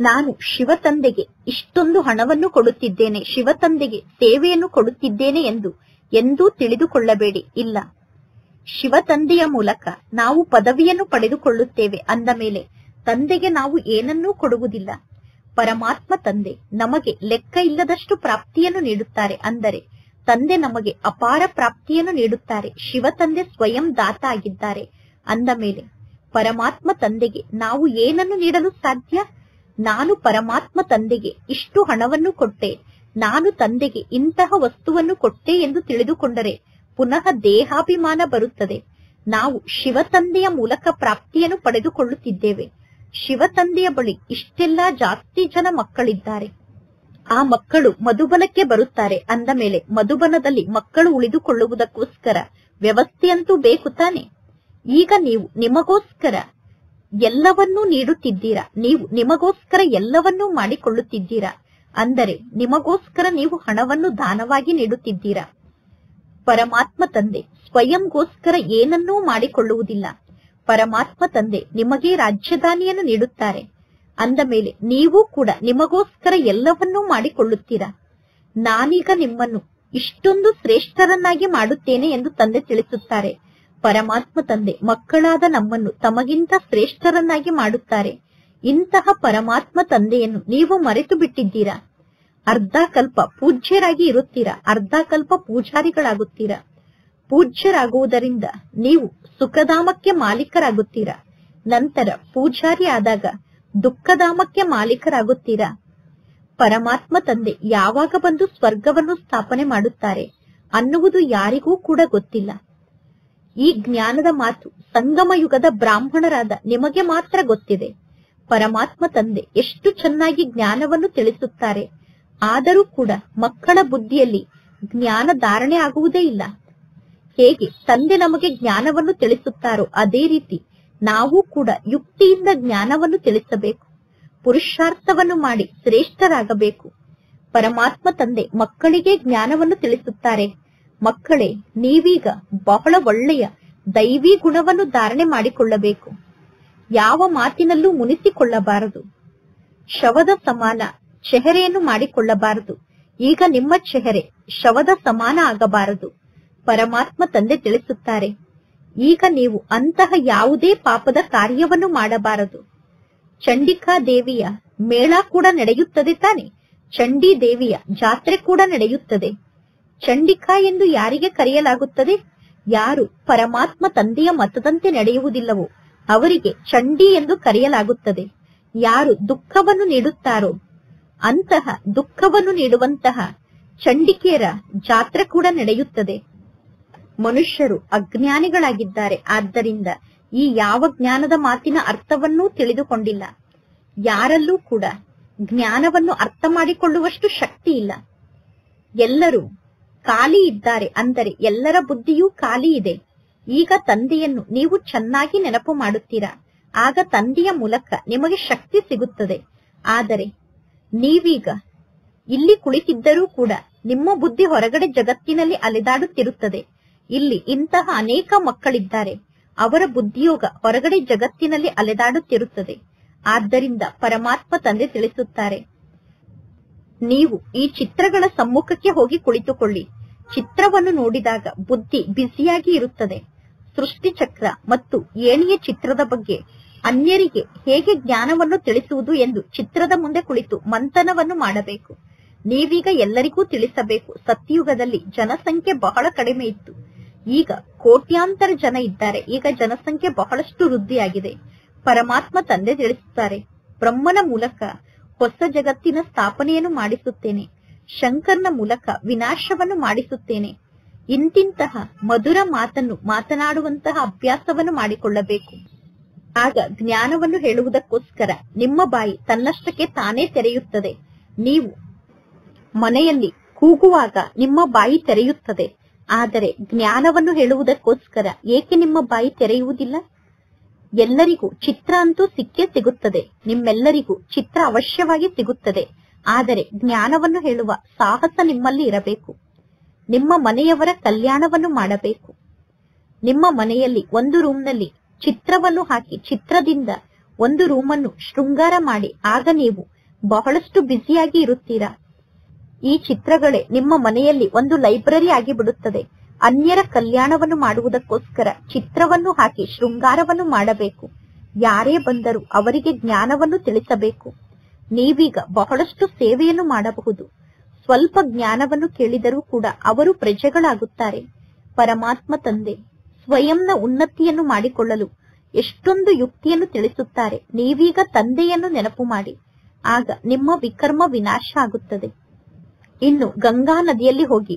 ನಾನು ಶಿವ ತಂದೆಗೆ ಇಷ್ಟೊಂದು ಹಣವನ್ನು ಕೊಡುತ್ತಿದ್ದೇನೆ, ಶಿವ ತಂದೆಗೆ ಸೇವೆಯನ್ನು ಕೊಡುತ್ತಿದ್ದೇನೆ ಎಂದು ಎಂದೂ ತಿಳಿದುಕೊಳ್ಳಬೇಡಿ. ಇಲ್ಲ, ಶಿವ ತಂದೆಯ ಮೂಲಕ ನಾವು ಪದವಿಯನ್ನು ಪಡೆದುಕೊಳ್ಳುತ್ತೇವೆ. ಅಂದ ಮೇಲೆ ತಂದೆಗೆ ನಾವು ಏನನ್ನೂ ಕೊಡುವುದಿಲ್ಲ. ಪರಮಾತ್ಮ ತಂದೆ ನಮಗೆ ಲೆಕ್ಕ ಇಲ್ಲದಷ್ಟು ಪ್ರಾಪ್ತಿಯನ್ನು ನೀಡುತ್ತಾರೆ. ಅಂದರೆ ತಂದೆ ನಮಗೆ ಅಪಾರ ಪ್ರಾಪ್ತಿಯನ್ನು ನೀಡುತ್ತಾರೆ. ಶಿವ ತಂದೆ ಸ್ವಯಂ ದಾತ ಆಗಿದ್ದಾರೆ. ಅಂದ ಮೇಲೆ ಪರಮಾತ್ಮ ತಂದೆಗೆ ನಾವು ಏನನ್ನು ನೀಡಲು ಸಾಧ್ಯ? ನಾನು ಪರಮಾತ್ಮ ತಂದೆಗೆ ಇಷ್ಟು ಹಣವನ್ನು ಕೊಟ್ಟೆ, ನಾನು ತಂದೆಗೆ ಇಂತಹ ವಸ್ತುವನ್ನು ಕೊಟ್ಟೆ ಎಂದು ತಿಳಿದುಕೊಂಡರೆ ಪುನಃ ದೇಹಾಭಿಮಾನ ಬರುತ್ತದೆ. ನಾವು ಶಿವ ತಂದೆಯ ಮೂಲಕ ಪ್ರಾಪ್ತಿಯನ್ನು ಪಡೆದುಕೊಳ್ಳುತ್ತಿದ್ದೇವೆ. ಶಿವ ತಂದೆಯ ಬಳಿ ಇಷ್ಟೆಲ್ಲಾ ಜಾಸ್ತಿ ಜನ ಮಕ್ಕಳಿದ್ದಾರೆ. ಆ ಮಕ್ಕಳು ಮಧುಬನಕ್ಕೆ ಬರುತ್ತಾರೆ. ಅಂದ ಮೇಲೆ ಮಧುಬನದಲ್ಲಿ ಮಕ್ಕಳು ಉಳಿದುಕೊಳ್ಳುವುದಕ್ಕೋಸ್ಕರ ವ್ಯವಸ್ಥೆಯಂತೂ ಬೇಕು ತಾನೆ. ಈಗ ನೀವು ನಿಮಗೋಸ್ಕರ ಎಲ್ಲವನ್ನೂ ನೀಡುತ್ತಿದ್ದೀರಾ. ನೀವು ನಿಮಗೋಸ್ಕರ ಎಲ್ಲವನ್ನೂ ಮಾಡಿಕೊಳ್ಳುತ್ತಿದ್ದೀರಾ. ಅಂದರೆ ನಿಮಗೋಸ್ಕರ ನೀವು ಹಣವನ್ನು ದಾನವಾಗಿ ನೀಡುತ್ತಿದ್ದೀರಾ. ಪರಮಾತ್ಮ ತಂದೆ ಸ್ವಯಂಗೋಸ್ಕರ ಏನನ್ನೂ ಮಾಡಿಕೊಳ್ಳುವುದಿಲ್ಲ. ಪರಮಾತ್ಮ ತಂದೆ ನಿಮಗೆ ರಾಜ್ಯಧಾನಿಯನ್ನು ನೀಡುತ್ತಾರೆ. ಅಂದ ಮೇಲೆ ನೀವು ಕೂಡ ನಿಮಗೋಸ್ಕರ ಎಲ್ಲವನ್ನೂ ಮಾಡಿಕೊಳ್ಳುತ್ತೀರಾ. ನಾನೀಗ ನಿಮ್ಮನ್ನು ಇಷ್ಟೊಂದು ಶ್ರೇಷ್ಠರನ್ನಾಗಿ ಮಾಡುತ್ತೇನೆ ಎಂದು ತಂದೆ ತಿಳಿಸುತ್ತಾರೆ. ಪರಮಾತ್ಮ ತಂದೆ ಮಕ್ಕಳಾದ ನಮ್ಮನ್ನು ತಮಗಿಂತ ಶ್ರೇಷ್ಠರನ್ನಾಗಿ ಮಾಡುತ್ತಾರೆ. ಇಂತಹ ಪರಮಾತ್ಮ ತಂದೆಯನ್ನು ನೀವು ಮರೆತು ಬಿಟ್ಟಿದ್ದೀರಾ. ಅರ್ಧ ಕಲ್ಪ ಪೂಜ್ಯರಾಗಿ ಇರುತ್ತೀರಾ, ಅರ್ಧ ಕಲ್ಪ ಪೂಜಾರಿಗಳಾಗುತ್ತೀರಾ. ಪೂಜ್ಯರಾಗುವುದರಿಂದ ನೀವು ಸುಖಧಾಮಕ್ಕೆ ಮಾಲೀಕರಾಗುತ್ತೀರಾ. ನಂತರ ಪೂಜಾರಿ ಆದಾಗ ದುಃಖಧಾಮಕ್ಕೆ ಮಾಲೀಕರಾಗುತ್ತೀರಾ. ಪರಮಾತ್ಮ ತಂದೆ ಯಾವಾಗ ಬಂದು ಸ್ವರ್ಗವನ್ನು ಸ್ಥಾಪನೆ ಮಾಡುತ್ತಾರೆ ಅನ್ನುವುದು ಯಾರಿಗೂ ಕೂಡ ಗೊತ್ತಿಲ್ಲ. ಈ ಜ್ಞಾನದ ಮಾತು ಸಂಗಮ ಯುಗದ ಬ್ರಾಹ್ಮಣರಾದ ನಿಮಗೆ ಮಾತ್ರ ಗೊತ್ತಿದೆ. ಪರಮಾತ್ಮ ತಂದೆ ಎಷ್ಟು ಚೆನ್ನಾಗಿ ಜ್ಞಾನವನ್ನು ತಿಳಿಸುತ್ತಾರೆ. ಆದರೂ ಕೂಡ ಮಕ್ಕಳ ಬುದ್ಧಿಯಲ್ಲಿ ಜ್ಞಾನ ಧಾರಣೆ ಆಗುವುದೇ ಇಲ್ಲ. ಹೇಗೆ ತಂದೆ ನಮಗೆ ಜ್ಞಾನವನ್ನು ತಿಳಿಸುತ್ತಾರೋ ಅದೇ ರೀತಿ ನಾವು ಕೂಡ ಯುಕ್ತಿಯಿಂದ ಜ್ಞಾನವನ್ನು ತಿಳಿಸಬೇಕು. ಪುರುಷಾರ್ಥವನ್ನು ಮಾಡಿ ಶ್ರೇಷ್ಠರಾಗಬೇಕು. ಪರಮಾತ್ಮ ತಂದೆ ಮಕ್ಕಳಿಗೆ ಜ್ಞಾನವನ್ನು ತಿಳಿಸುತ್ತಾರೆ. ಮಕ್ಕಳೇ, ನೀವೀಗ ಬಹಳ ಒಳ್ಳೆಯ ದೈವಿ ಗುಣವನ್ನು ಧಾರಣೆ ಮಾಡಿಕೊಳ್ಳಬೇಕು. ಯಾವ ಮಾತಿನಲ್ಲೂ ಮುನಿಸಿಕೊಳ್ಳಬಾರದು. ಶವದ ಸಮಾನ ಚೆಹರೆಯನ್ನು ಮಾಡಿಕೊಳ್ಳಬಾರದು. ಈಗ ನಿಮ್ಮ ಚೆಹರೆ ಶವದ ಸಮಾನ ಆಗಬಾರದು. ಪರಮಾತ್ಮ ತಂದೆ ತಿಳಿಸುತ್ತಾರೆ, ಈಗ ನೀವು ಅಂತಹ ಯಾವುದೇ ಪಾಪದ ಕಾರ್ಯವನ್ನು ಮಾಡಬಾರದು. ಚಂಡಿಕಾ ದೇವಿಯ ಮೇಳ ಕೂಡ ನಡೆಯುತ್ತದೆ ತಾನೆ. ಚಂಡಿ ದೇವಿಯ ಜಾತ್ರೆ ಕೂಡ ನಡೆಯುತ್ತದೆ. ಚಂಡಿಕಾ ಎಂದು ಯಾರಿಗೆ ಕರೆಯಲಾಗುತ್ತದೆ? ಯಾರು ಪರಮಾತ್ಮ ತಂದೆಯ ಮತದಂತೆ ನಡೆಯುವುದಿಲ್ಲವೋ ಅವರಿಗೆ ಚಂಡಿ ಎಂದು ಕರೆಯಲಾಗುತ್ತದೆ. ಯಾರು ದುಃಖವನ್ನು ನೀಡುತ್ತಾರೋ ಅಂತಹ ದುಃಖವನ್ನು ನೀಡುವಂತಹ ಚಂಡಿಕೆಯರ ಜಾತ್ರೆ ಕೂಡ ನಡೆಯುತ್ತದೆ. ಮನುಷ್ಯರು ಅಜ್ಞಾನಿಗಳಾಗಿದ್ದಾರೆ. ಆದ್ದರಿಂದ ಈ ಯಾವ ಜ್ಞಾನದ ಮಾತಿನ ಅರ್ಥವನ್ನೂ ತಿಳಿದುಕೊಂಡಿಲ್ಲ. ಯಾರಲ್ಲೂ ಕೂಡ ಜ್ಞಾನವನ್ನು ಅರ್ಥ ಮಾಡಿಕೊಳ್ಳುವಷ್ಟು ಶಕ್ತಿ ಇಲ್ಲ. ಎಲ್ಲರೂ ಖಾಲಿ ಇದ್ದಾರೆ. ಅಂದರೆ ಎಲ್ಲರ ಬುದ್ಧಿಯೂ ಖಾಲಿ ಇದೆ. ಈಗ ತಂದೆಯನ್ನು ನೀವು ಚೆನ್ನಾಗಿ ನೆನಪು ಮಾಡುತ್ತೀರಾ. ಆಗ ತಂದೆಯ ಮೂಲಕ ನಿಮಗೆ ಶಕ್ತಿ ಸಿಗುತ್ತದೆ. ಆದರೆ ನೀವೀಗ ಇಲ್ಲಿ ಕುಳಿತಿದ್ದರೂ ಕೂಡ ನಿಮ್ಮ ಬುದ್ಧಿ ಹೊರಗಡೆ ಜಗತ್ತಿನಲ್ಲಿ ಅಲೆದಾಡುತ್ತಿರುತ್ತದೆ. ಇಲ್ಲಿ ಇಂತಹ ಅನೇಕ ಮಕ್ಕಳಿದ್ದಾರೆ. ಅವರ ಬುದ್ಧಿಯೋಗ ಹೊರಗಡೆ ಜಗತ್ತಿನಲ್ಲಿ ಅಲೆದಾಡುತ್ತಿರುತ್ತದೆ. ಆದ್ದರಿಂದ ಪರಮಾತ್ಮ ತಂದೆ ತಿಳಿಸುತ್ತಾರೆ, ನೀವು ಈ ಚಿತ್ರಗಳ ಸಮ್ಮುಖಕ್ಕೆ ಹೋಗಿ ಕುಳಿತುಕೊಳ್ಳಿ. ಚಿತ್ರವನ್ನು ನೋಡಿದಾಗ ಬುದ್ಧಿ ಬ್ಯುಸಿಯಾಗಿ ಇರುತ್ತದೆ. ಸೃಷ್ಟಿ ಚಕ್ರ ಮತ್ತು ಏಣಿಯ ಚಿತ್ರದ ಬಗ್ಗೆ ಅನ್ಯರಿಗೆ ಹೇಗೆ ಜ್ಞಾನವನ್ನು ತಿಳಿಸುವುದು ಎಂದು ಚಿತ್ರದ ಮುಂದೆ ಕುಳಿತು ಮಂಥನವನ್ನು ಮಾಡಬೇಕು. ನೀವೀಗ ಎಲ್ಲರಿಗೂ ತಿಳಿಸಬೇಕು. ಸತ್ಯಯುಗದಲ್ಲಿ ಜನಸಂಖ್ಯೆ ಬಹಳ ಕಡಿಮೆ ಇತ್ತು. ಈಗ ಕೋಟ್ಯಾಂತರ ಜನ ಇದ್ದಾರೆ. ಈಗ ಜನಸಂಖ್ಯೆ ಬಹಳಷ್ಟು ವೃದ್ಧಿಯಾಗಿದೆ. ಪರಮಾತ್ಮ ತಂದೆ ತಿಳಿಸುತ್ತಾರೆ, ಬ್ರಹ್ಮನ ಮೂಲಕ ಹೊಸ ಜಗತ್ತಿನ ಸ್ಥಾಪನೆಯನ್ನು ಮಾಡಿಸುತ್ತೇನೆ. ಶಂಕರ್ನ ಮೂಲಕ ವಿನಾಶವನ್ನು ಮಾಡಿಸುತ್ತೇನೆ. ಇಂತಿಂತಹ ಮಧುರ ಮಾತನ್ನು ಮಾತನಾಡುವಂತಹ ಅಭ್ಯಾಸವನ್ನು ಮಾಡಿಕೊಳ್ಳಬೇಕು. ಆಗ ಜ್ಞಾನವನ್ನು ಹೇಳುವುದಕ್ಕೋಸ್ಕರ ನಿಮ್ಮ ಬಾಯಿ ತನ್ನಷ್ಟಕ್ಕೆ ತಾನೇ ತೆರೆಯುತ್ತದೆ. ನೀವು ಮನೆಯಲ್ಲಿ ಕೂಗುವಾಗ ನಿಮ್ಮ ಬಾಯಿ ತೆರೆಯುತ್ತದೆ. ಆದರೆ ಜ್ಞಾನವನ್ನು ಹೇಳುವುದಕ್ಕೋಸ್ಕರ ಏಕೆ ನಿಮ್ಮ ಬಾಯಿ ತೆರೆಯುವುದಿಲ್ಲ? ಎಲ್ಲರಿಗೂ ಚಿತ್ರ ಅಂತೂ ಸಿಕ್ಕೇ ಸಿಗುತ್ತದೆ. ನಿಮ್ಮೆಲ್ಲರಿಗೂ ಚಿತ್ರ ಅವಶ್ಯವಾಗಿ ಸಿಗುತ್ತದೆ. ಆದರೆ ಜ್ಞಾನವನ್ನು ಹೇಳುವ ಸಾಹಸ ನಿಮ್ಮಲ್ಲಿ ಇರಬೇಕು. ನಿಮ್ಮ ಮನೆಯವರ ಕಲ್ಯಾಣವನ್ನು ಮಾಡಬೇಕು. ನಿಮ್ಮ ಮನೆಯಲ್ಲಿ ಒಂದು ರೂಮ್ನಲ್ಲಿ ಚಿತ್ರವನ್ನು ಹಾಕಿ ಚಿತ್ರದಿಂದ ಒಂದು ರೂಮನ್ನು ಶೃಂಗಾರ ಮಾಡಿ. ಆಗ ನೀವು ಬಹಳಷ್ಟು ಬ್ಯುಸಿಯಾಗಿ ಇರುತ್ತೀರಾ. ಈ ಚಿತ್ರಗಳೇ ನಿಮ್ಮ ಮನೆಯಲ್ಲಿ ಒಂದು ಲೈಬ್ರರಿ ಆಗಿ ಬಿಡುತ್ತದೆ. ಅನ್ಯರ ಕಲ್ಯಾಣವನ್ನು ಮಾಡುವುದಕ್ಕೋಸ್ಕರ ಚಿತ್ರವನ್ನು ಹಾಕಿ ಶೃಂಗಾರವನ್ನು ಮಾಡಬೇಕು. ಯಾರೇ ಬಂದರೂ ಅವರಿಗೆ ಜ್ಞಾನವನ್ನು ತಿಳಿಸಬೇಕು. ನೀವೀಗ ಬಹಳಷ್ಟು ಸೇವೆಯನ್ನು ಮಾಡಬಹುದು. ಸ್ವಲ್ಪ ಜ್ಞಾನವನ್ನು ಕೇಳಿದರೂ ಕೂಡ ಅವರು ಪ್ರಜೆಗಳಾಗುತ್ತಾರೆ. ಪರಮಾತ್ಮ ತಂದೆ ಸ್ವಯಂನ ಉನ್ನತಿಯನ್ನು ಮಾಡಿಕೊಳ್ಳಲು ಎಷ್ಟೊಂದು ಯುಕ್ತಿಯನ್ನು ತಿಳಿಸುತ್ತಾರೆ. ನೀವೀಗ ತಂದೆಯನ್ನು ನೆನಪು ಮಾಡಿ. ಆಗ ನಿಮ್ಮ ವಿಕರ್ಮ ವಿನಾಶ ಆಗುತ್ತದೆ. ಇನ್ನು ಗಂಗಾ ನದಿಯಲ್ಲಿ ಹೋಗಿ